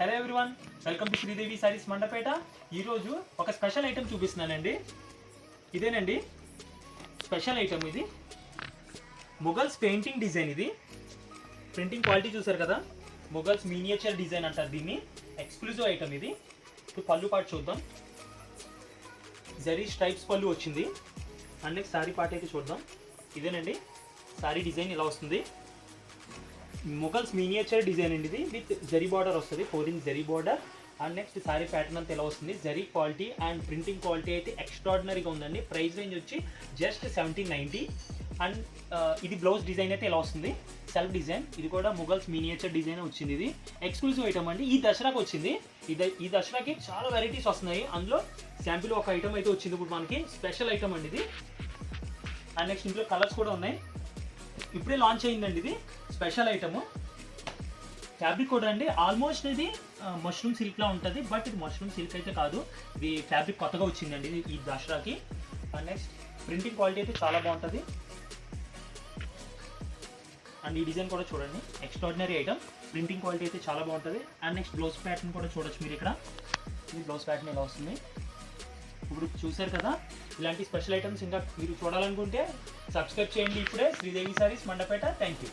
Hello everyone, welcome to Sridevi sarees Mandapeta. ఈరోజు ఒక special item చూపిస్తున్నానండి. ఇదేనండి స్పెషల్ ఐటెం. ఇది ముగల్స్ పెయింటింగ్ డిజైన్. ఇది ప్రింటింగ్ క్వాలిటీ చూసారు కదా, ముగల్స్ మినియేచర్ డిజైన్ అంటారు దీన్ని. ఎక్స్క్లూజివ్ ఐటెం ఇది. ఇప్పుడు పళ్ళు పాటు చూద్దాం. జరీ స్ట్రైప్స్ పళ్ళు వచ్చింది. అండ్ నెక్స్ట్ సారీ పార్ట్ అయితే చూద్దాం. ఇదేనండి సారీ డిజైన్ ఇలా వస్తుంది. ముగల్స్ మినియేచర్ డిజైన్ అండి ఇది. విత్ జరీ బార్డర్ వస్తుంది, 4 inch zari border. And next sorry pattern అంతా ఎలా వస్తుంది. Zari quality and printing quality అయితే ఎక్స్ట్రాడినరీగా ఉందండి. ప్రైస్ రేంజ్ వచ్చి జస్ట్ 1790. అండ్ ఇది బ్లౌజ్ డిజైన్ అయితే ఎలా వస్తుంది, సెల్ఫ్ డిజైన్. ఇది కూడా ముగల్స్ మినియేచర్ డిజైన్ వచ్చింది. ఇది ఎక్స్క్లూజివ్ ఐటమ్ అండి. ఈ దసరాకి వచ్చింది. ఈ దసరాకి చాలా వెరైటీస్ వస్తున్నాయి. అందులో శాంపిల్ ఒక ఐటమ్ అయితే వచ్చింది ఇప్పుడు మనకి. స్పెషల్ ఐటమ్ అండి ఇది. అండ్ నెక్స్ట్ ఇంట్లో కలర్స్ కూడా ఉన్నాయి. ఇప్పుడే లాంచ్ అయిందండి. ఇది స్పెషల్ ఐటమ్. ఫ్యాబ్రిక్ కూడా అండి ఆల్మోస్ట్ ఇది మష్రూమ్ సిల్క్లా ఉంటుంది. బట్ ఇది మష్రూమ్ సిల్క్ అయితే కాదు. ఇది ఫ్యాబ్రిక్ కొత్తగా వచ్చిందండి ఈ దసరాకి. అండ్ నెక్స్ట్ ప్రింటింగ్ క్వాలిటీ అయితే చాలా బాగుంటుంది. అండ్ ఈ డిజైన్ కూడా చూడండి, ఎక్స్ట్రాడినరీ ఐటమ్. ప్రింటింగ్ క్వాలిటీ అయితే చాలా బాగుంటుంది. అండ్ నెక్స్ట్ బ్లౌజ్ ప్యాటర్న్ కూడా చూడొచ్చు మీరు ఇక్కడ. ఇది బ్లౌజ్ ప్యాటర్న్ ఎలా వస్తుంది. ఇప్పుడు చూసారు కదా, ఇలాంటి స్పెషల్ ఐటమ్స్ ఇంకా మీరు చూడాలనుకుంటే సబ్స్క్రైబ్ చేయండి ఇప్పుడే Sridevi sarees Mandapeta. Thank you.